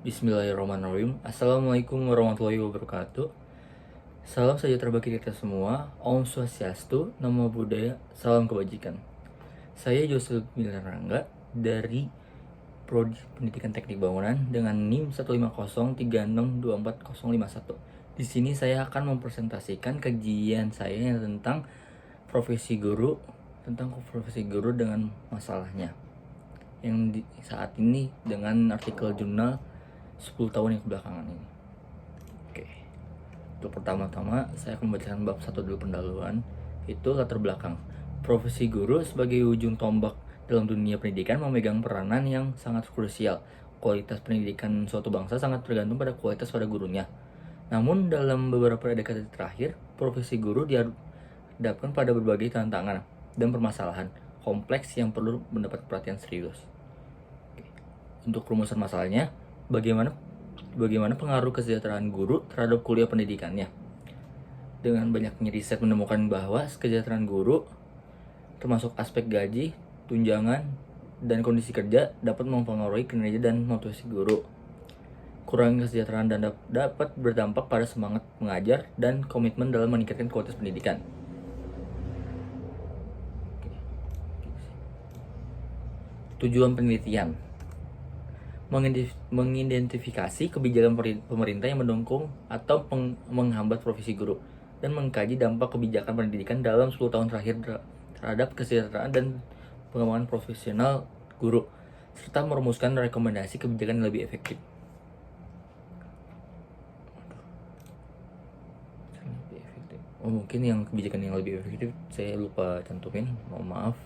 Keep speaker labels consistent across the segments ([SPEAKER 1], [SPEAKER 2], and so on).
[SPEAKER 1] Bismillahirrahmanirrahim. Assalamualaikum warahmatullahi wabarakatuh. Salam sejahtera bagi kita semua. Om Swastiastu, Namo Buddhaya, salam kebajikan. Saya Joseph Milarangga dari Prodi Pendidikan Teknik Bangunan dengan NIM 15036240051. Di sini saya akan mempresentasikan kajian saya tentang profesi guru, dengan masalahnya yang saat ini dengan artikel jurnal 10 tahun yang kebelakangan ini. Oke. Untuk pertama-tama saya akan membacakan bab 1 dulu pendahuluan, itu latar belakang. Profesi guru sebagai ujung tombak dalam dunia pendidikan memegang peranan yang sangat krusial. Kualitas pendidikan suatu bangsa sangat tergantung pada kualitas pada gurunya. Namun dalam beberapa dekade terakhir, profesi guru dihadapkan pada berbagai tantangan dan permasalahan kompleks yang perlu mendapat perhatian serius. Untuk rumusan masalahnya, bagaimana pengaruh kesejahteraan guru terhadap kuliah pendidikannya. Dengan banyaknya riset menemukan bahwa kesejahteraan guru, termasuk aspek gaji, tunjangan, dan kondisi kerja, dapat mempengaruhi kinerja dan motivasi guru. Kurangnya kesejahteraan dan dapat berdampak pada semangat mengajar dan komitmen dalam meningkatkan kualitas pendidikan. Tujuan penelitian: mengidentifikasi kebijakan pemerintah yang mendukung atau menghambat profesi guru dan mengkaji dampak kebijakan pendidikan dalam 10 tahun terakhir terhadap kesejahteraan dan pengembangan profesional guru, serta merumuskan rekomendasi kebijakan yang lebih efektif. Mungkin yang kebijakan yang lebih efektif saya lupa cantumin, mohon maaf.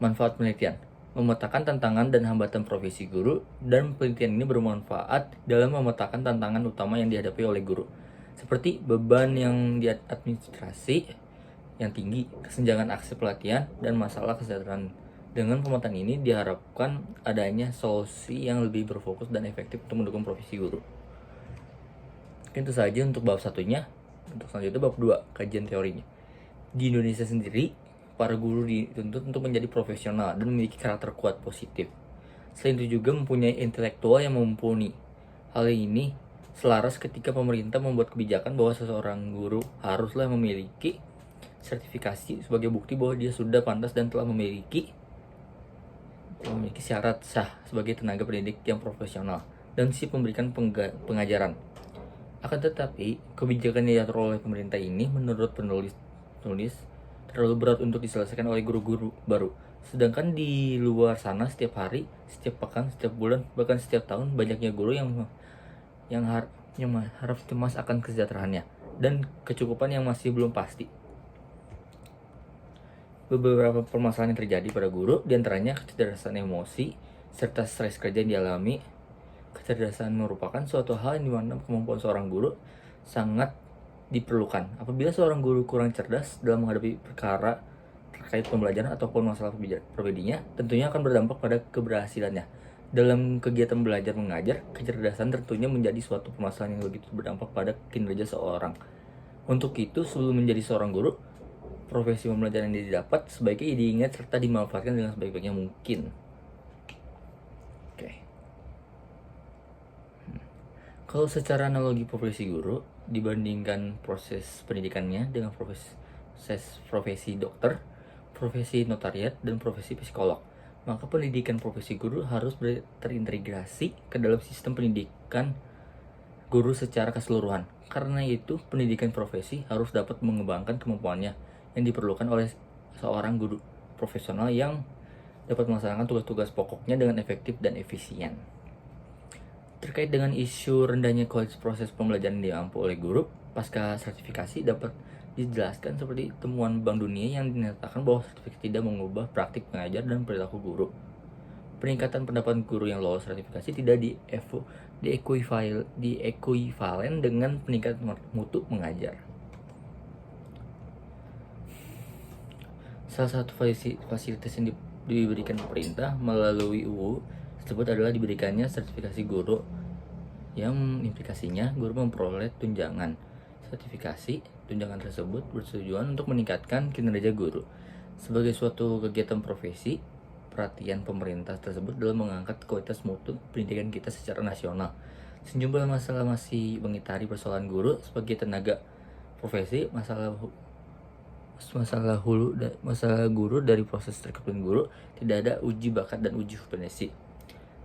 [SPEAKER 1] Manfaat penelitian: memetakan tantangan dan hambatan profesi guru, dan penelitian ini bermanfaat dalam memetakan tantangan utama yang dihadapi oleh guru, seperti beban yang di administrasi yang tinggi, kesenjangan akses pelatihan, dan masalah kesejahteraan. Dengan pemetaan ini diharapkan adanya solusi yang lebih berfokus dan efektif untuk mendukung profesi guru. Itu saja untuk bab satunya. Untuk selanjutnya bab 2, kajian teorinya. Di Indonesia sendiri, para guru dituntut untuk menjadi profesional dan memiliki karakter kuat positif. Selain itu juga mempunyai intelektual yang mumpuni. Hal ini selaras ketika pemerintah membuat kebijakan bahwa seseorang guru haruslah memiliki sertifikasi sebagai bukti bahwa dia sudah pantas dan telah memiliki syarat sah sebagai tenaga pendidik yang profesional dan siap memberikan pengajaran. Akan tetapi, kebijakan yang diatur oleh pemerintah ini menurut penulis terlalu berat untuk diselesaikan oleh guru-guru baru. Sedangkan di luar sana setiap hari, setiap pekan, setiap bulan, bahkan setiap tahun banyaknya guru yang harap cemas akan kesejahteraannya dan kecukupan yang masih belum pasti. Beberapa permasalahan yang terjadi pada guru, diantaranya kecerdasan emosi serta stres kerja yang dialami. Kecerdasan merupakan suatu hal yang dimana kemampuan seorang guru sangat diperlukan. Apabila seorang guru kurang cerdas dalam menghadapi perkara terkait pembelajaran ataupun masalah pribadinya, tentunya akan berdampak pada keberhasilannya. Dalam kegiatan belajar mengajar, kecerdasan tentunya menjadi suatu permasalahan yang begitu berdampak pada kinerja seorang. Untuk itu, sebelum menjadi seorang guru, profesi pembelajaran yang didapat sebaiknya diingat serta dimanfaatkan dengan sebaik-baiknya mungkin. Oke. Kalau secara analogi profesi guru dibandingkan proses pendidikannya dengan profesi dokter, profesi notariat, dan profesi psikolog, maka pendidikan profesi guru harus terintegrasi ke dalam sistem pendidikan guru secara keseluruhan. Karena itu, pendidikan profesi harus dapat mengembangkan kemampuannya yang diperlukan oleh seorang guru profesional yang dapat melaksanakan tugas-tugas pokoknya dengan efektif dan efisien. Terkait dengan isu rendahnya kualitas proses pembelajaran yang diampu oleh guru pasca sertifikasi, dapat dijelaskan seperti temuan Bank Dunia yang dinyatakan bahwa sertifikasi tidak mengubah praktik mengajar dan perilaku guru. Peningkatan pendapatan guru yang lolos sertifikasi tidak diekuivalen dengan peningkatan mutu mengajar. Salah satu fasilitas yang diberikan pemerintah melalui UU tersebut adalah diberikannya sertifikasi guru, yang implikasinya guru memperoleh tunjangan. Sertifikasi tunjangan tersebut bertujuan untuk meningkatkan kinerja guru sebagai suatu kegiatan profesi. perhatian pemerintah tersebut dalam mengangkat kualitas mutu pendidikan kita secara nasional. Sejumlah masalah masih mengitari persoalan guru sebagai tenaga profesi, masalah guru dari proses rekrutmen guru, tidak ada uji bakat dan uji kompetensi.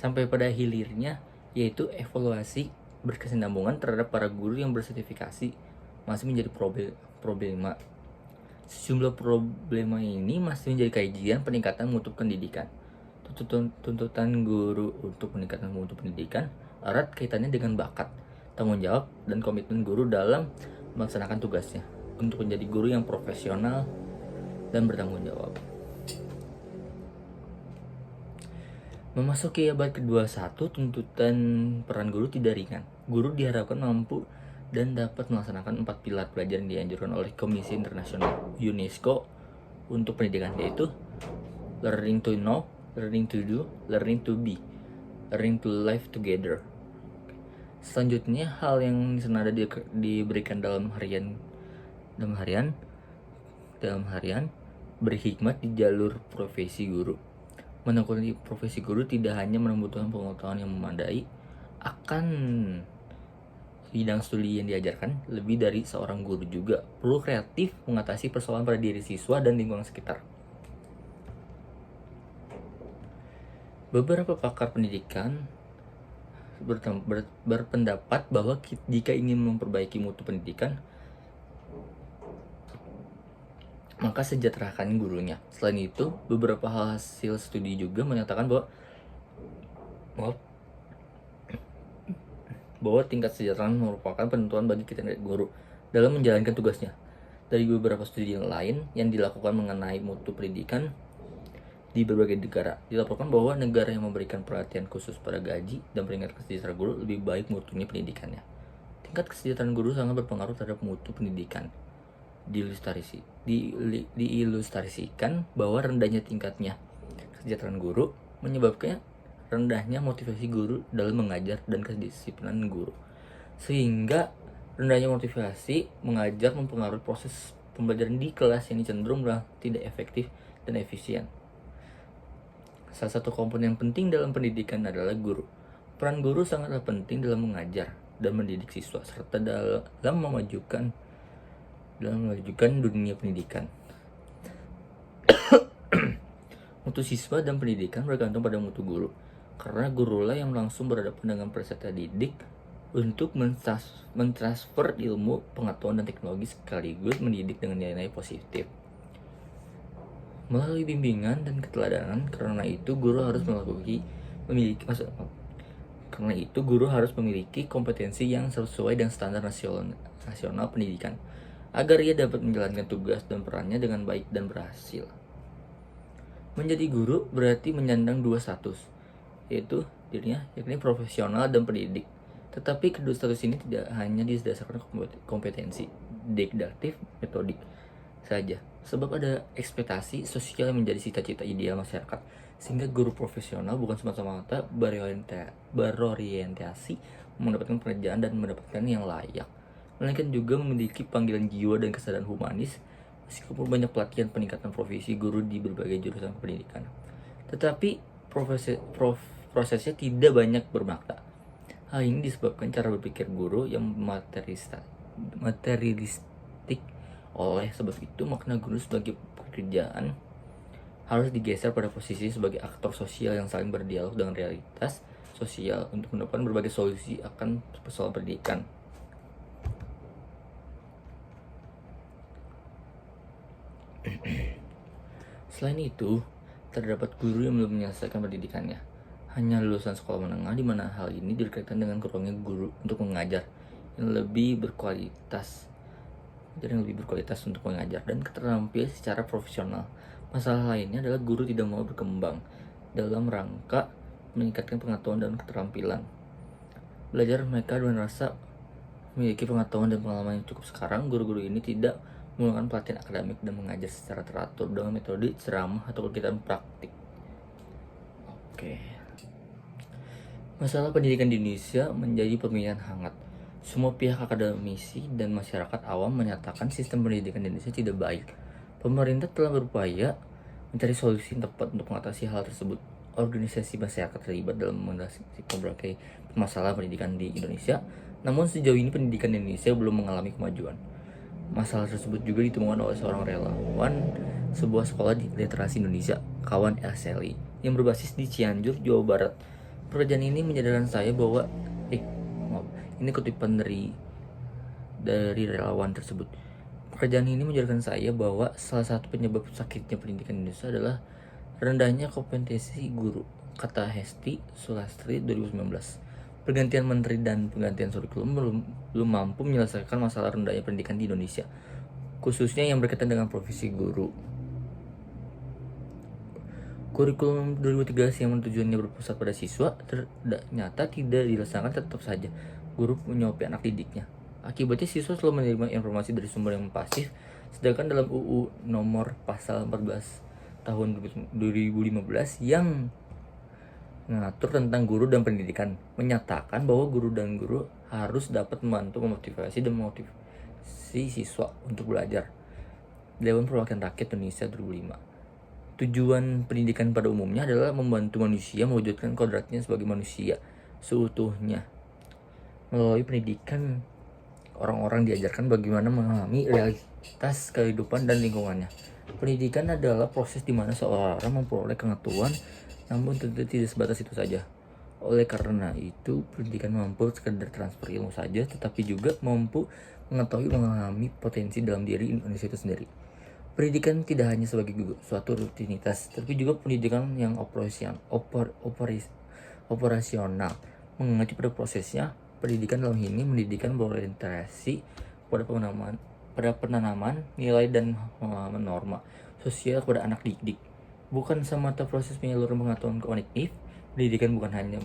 [SPEAKER 1] Sampai pada hilirnya, yaitu evaluasi berkesinambungan terhadap para guru yang bersertifikasi masih menjadi problema. Sejumlah problema ini masih menjadi kajian peningkatan mutu pendidikan. Tuntutan guru untuk meningkatkan mutu pendidikan erat kaitannya dengan bakat, tanggung jawab, dan komitmen guru dalam melaksanakan tugasnya untuk menjadi guru yang profesional dan bertanggung jawab. Memasuki abad ke-21, tuntutan peran guru tidak ringan. Guru diharapkan mampu dan dapat melaksanakan 4 pilar pelajaran yang dianjurkan oleh Komisi Internasional UNESCO untuk pendidikan, yaitu learning to know, learning to do, learning to be, learning to live together. Selanjutnya, hal yang senada diberikan dalam harian berhikmat di jalur profesi guru. Menekuni profesi guru tidak hanya membutuhkan pengetahuan yang memadai akan bidang studi yang diajarkan, lebih dari seorang guru juga perlu kreatif mengatasi persoalan pada diri siswa dan lingkungan sekitar. Beberapa pakar pendidikan berpendapat bahwa jika ingin memperbaiki mutu pendidikan, maka sejahterakan gurunya. Selain itu, beberapa hasil studi juga menyatakan bahwa tingkat kesejahteraan merupakan penentuan bagi kita guru dalam menjalankan tugasnya. Dari beberapa studi yang lain yang dilakukan mengenai mutu pendidikan di berbagai negara, dilaporkan bahwa negara yang memberikan perhatian khusus pada gaji dan peringkat kesejahteraan guru lebih baik mutunya pendidikannya. Tingkat kesejahteraan guru sangat berpengaruh terhadap mutu pendidikan. Diilustrasikan bahwa rendahnya tingkatnya kesejahteraan guru menyebabkan rendahnya motivasi guru dalam mengajar dan kedisiplinan guru, sehingga rendahnya motivasi mengajar mempengaruhi proses pembelajaran di kelas yang cenderung tidak efektif dan efisien. Salah satu komponen penting dalam pendidikan adalah guru. Peran guru sangatlah penting dalam mengajar dan mendidik siswa, serta dalam memajukan dunia pendidikan. Mutu siswa dan pendidikan bergantung pada mutu guru, karena gurulah yang langsung berhadapan dengan peserta didik untuk mentransfer ilmu, pengetahuan, dan teknologi sekaligus mendidik dengan nilai-nilai positif melalui bimbingan dan keteladanan. Karena itu guru harus memiliki kompetensi yang sesuai dengan standar nasional pendidikan agar ia dapat menjalankan tugas dan perannya dengan baik dan berhasil. Menjadi guru berarti menyandang dua status, yaitu yakni profesional dan pendidik. Tetapi kedua status ini tidak hanya didasarkan kompetensi didaktif metodik saja, sebab ada ekspektasi sosial yang menjadi cita-cita ideal masyarakat, sehingga guru profesional bukan semata-mata berorientasi mendapatkan pekerjaan dan mendapatkan yang layak, melainkan juga memiliki panggilan jiwa dan kesadaran humanis. Meskipun banyak pelatihan peningkatan profesi guru di berbagai jurusan pendidikan, tetapi prosesnya tidak banyak bermakna. Hal ini disebabkan cara berpikir guru yang materialistik. Oleh sebab itu, makna guru sebagai pekerjaan harus digeser pada posisi sebagai aktor sosial yang saling berdialog dengan realitas sosial untuk mendapatkan berbagai solusi akan persoalan pendidikan. Selain itu, terdapat guru yang belum menyelesaikan pendidikannya, hanya lulusan sekolah menengah, di mana hal ini dikaitkan dengan kurangnya guru untuk mengajar yang lebih berkualitas untuk mengajar dan keterampilan secara profesional. Masalah lainnya adalah guru tidak mau berkembang dalam rangka meningkatkan pengetahuan dan keterampilan belajar. Mereka merasa memiliki pengetahuan dan pengalaman yang cukup. Sekarang guru-guru ini tidak menggunakan pelatihan akademik dan mengajar secara teratur dengan metode ceramah atau kegiatan praktik. Masalah pendidikan di Indonesia menjadi perbincangan hangat. Semua pihak, akademisi dan masyarakat awam, menyatakan sistem pendidikan di Indonesia tidak baik. Pemerintah telah berupaya mencari solusi yang tepat untuk mengatasi hal tersebut. Organisasi masyarakat terlibat dalam mengatasi berbagai masalah pendidikan di Indonesia, namun sejauh ini pendidikan di Indonesia belum mengalami kemajuan. Masalah tersebut juga ditemukan oleh seorang relawan sebuah sekolah di literasi Indonesia, kawan SLI, yang berbasis di Cianjur, Jawa Barat. Pekerjaan ini menyadarkan saya bahwa ini kutipan dari relawan tersebut. Pekerjaan ini menyadarkan saya bahwa salah satu penyebab sakitnya pendidikan di Indonesia adalah rendahnya kompetensi guru, kata Hesti Sulastri 2019. Pergantian menteri dan penggantian kurikulum belum mampu menyelesaikan masalah rendahnya pendidikan di Indonesia, khususnya yang berkaitan dengan profesi guru. Kurikulum 2013 yang tujuannya berpusat pada siswa ternyata tidak dilaksanakan. Tetap saja guru menyuapi anak didiknya. Akibatnya siswa selalu menerima informasi dari sumber yang pasif, sedangkan dalam UU nomor pasal 14 tahun 2015 yang mengatur tentang guru dan pendidikan menyatakan bahwa guru dan guru harus dapat membantu memotivasi dan memotivasi siswa untuk belajar. Dewan Perwakilan Rakyat Indonesia 2005. Tujuan pendidikan pada umumnya adalah membantu manusia mewujudkan kodratnya sebagai manusia seutuhnya. Melalui pendidikan, orang-orang diajarkan bagaimana mengalami realitas kehidupan dan lingkungannya. Pendidikan adalah proses di mana seorang memperoleh pengetahuan, namun tentu tidak sebatas itu saja. Oleh karena itu, pendidikan mampu sekedar transfer ilmu saja, tetapi juga mampu mengetahui mengalami potensi dalam diri Indonesia itu sendiri. Pendidikan tidak hanya sebagai suatu rutinitas, tapi juga pendidikan yang operasional, mengacu pada prosesnya. Pendidikan dalam ini pendidikan berorientasi pada penanaman nilai dan pemahaman norma sosial kepada anak didik, bukan semata proses penyaluran pengetahuan kognitif. Pendidikan bukan hanya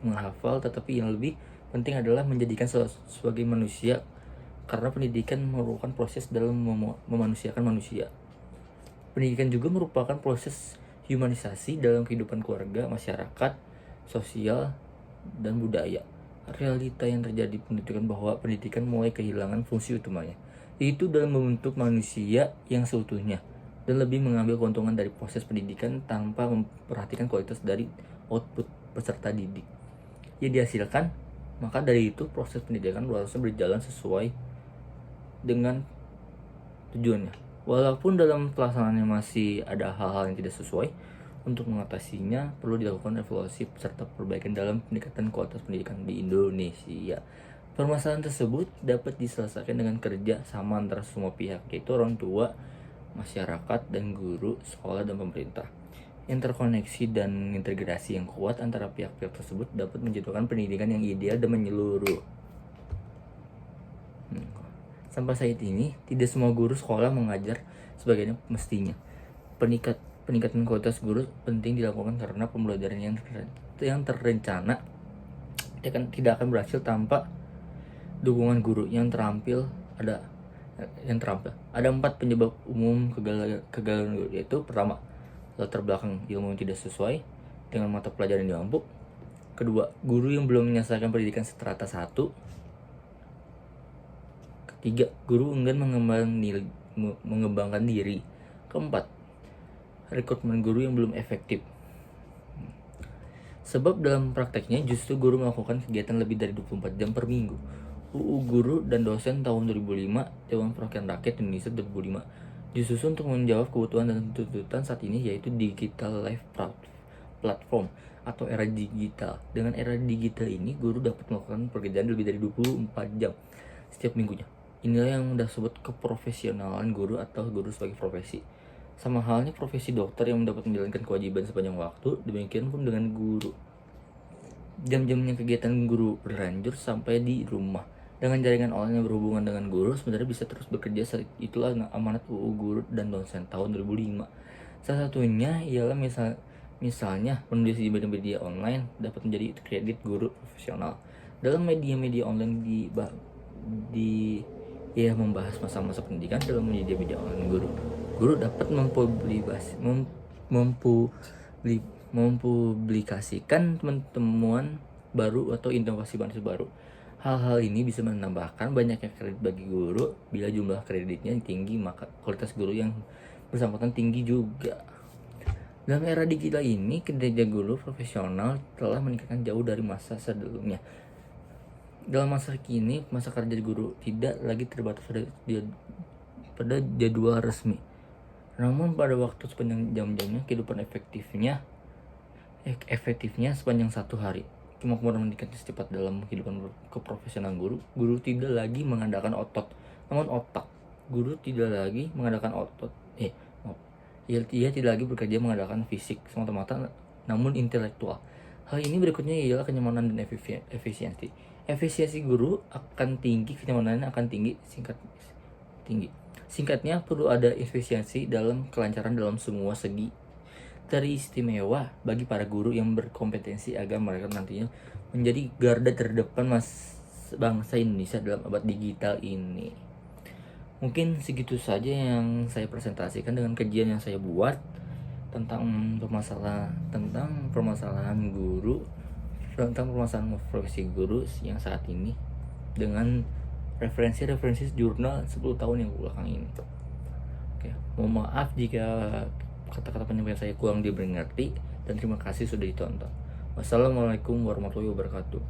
[SPEAKER 1] menghafal, tetapi yang lebih penting adalah menjadikan sebagai manusia, karena pendidikan merupakan proses dalam memanusiakan manusia. Pendidikan juga merupakan proses humanisasi dalam kehidupan keluarga, masyarakat, sosial, dan budaya. Realita yang terjadi menunjukkan bahwa pendidikan mulai kehilangan fungsi utamanya, yaitu dalam membentuk manusia yang seutuhnya, dan lebih mengambil keuntungan dari proses pendidikan tanpa memperhatikan kualitas dari output peserta didik yang dihasilkan. Maka dari itu, proses pendidikan harusnya berjalan sesuai dengan tujuannya. Walaupun dalam pelaksanaannya masih ada hal-hal yang tidak sesuai, untuk mengatasinya perlu dilakukan evaluasi serta perbaikan dalam peningkatan kualitas pendidikan di Indonesia. Permasalahan tersebut dapat diselesaikan dengan kerja sama antara semua pihak, yaitu orang tua, masyarakat, dan guru, sekolah, dan pemerintah. Interkoneksi dan integrasi yang kuat antara pihak-pihak tersebut dapat menjadikan pendidikan yang ideal dan menyeluruh. Sampai saat ini, tidak semua guru sekolah mengajar sebagaimana mestinya. Peningkatan kualitas guru penting dilakukan karena pembelajaran yang terencana tidak akan berhasil tanpa dukungan guru yang terampil. Ada 4 penyebab umum kegagalan guru, yaitu pertama, latar belakang ilmu yang tidak sesuai dengan mata pelajaran yang mampu. Kedua, guru yang belum menyelesaikan pendidikan strata 1. Ketiga, guru enggan mengembangkan diri. Keempat, rekrutmen guru yang belum efektif. Sebab dalam prakteknya justru guru melakukan kegiatan lebih dari 24 jam per minggu. UU Guru dan Dosen tahun 2005, Dewan Perwakilan Rakyat Indonesia 2005, disusun untuk menjawab kebutuhan dan tuntutan saat ini, yaitu digital life platform atau era digital. Dengan era digital ini, guru dapat melakukan pekerjaan lebih dari 24 jam setiap minggunya. Inilah yang disebut keprofesionalan guru atau guru sebagai profesi. Sama halnya profesi dokter yang dapat menjalankan kewajiban sepanjang waktu, demikian pun dengan guru. Jam-jamnya kegiatan guru berlanjut sampai di rumah. Dengan jaringan online yang berhubungan dengan guru, sebenarnya bisa terus bekerja. Itulah amanat UU Guru dan Dosen tahun 2005. Salah satunya ialah misalnya menulis di media online dapat menjadi kredit guru profesional. Dalam media-media online membahas masa-masa pendidikan dalam media online guru dapat mempublikasikan teman-teman baru atau inovasi baru. Hal-hal ini bisa menambahkan banyaknya kredit bagi guru. Bila jumlah kreditnya tinggi, maka kualitas guru yang bersangkutan tinggi juga. Dalam era digital ini, kinerja guru profesional telah meningkatkan jauh dari masa sebelumnya. Dalam masa kini, masa kerja guru tidak lagi terbatas pada jadwal resmi. Namun pada waktu sepanjang jam-jamnya, kehidupan efektifnya sepanjang satu hari. Cuma kemudian meningkatkan secepat dalam kehidupan keprofesional guru. Guru tidak lagi mengandalkan otot, namun otak. Guru tidak lagi mengandalkan otot. Ia tidak lagi bekerja mengandalkan fisik semata-mata, namun intelektual. Hal ini berikutnya ialah kenyamanan dan efisiensi. Efisiensi guru akan tinggi, kenyamanannya akan tinggi. Singkatnya, perlu ada efisiensi dalam kelancaran dalam semua segi. Teristimewa bagi para guru yang berkompetensi agar mereka nantinya menjadi garda terdepan bangsa Indonesia dalam abad digital ini. Mungkin segitu saja yang saya presentasikan dengan kajian yang saya buat tentang permasalahan guru, tentang permasalahan profesi guru yang saat ini dengan referensi jurnal 10 tahun yang belakang ini. Oke, mohon maaf jika kata-kata penyampaian saya kurang dimengerti, dan terima kasih sudah ditonton. Wassalamualaikum warahmatullahi wabarakatuh.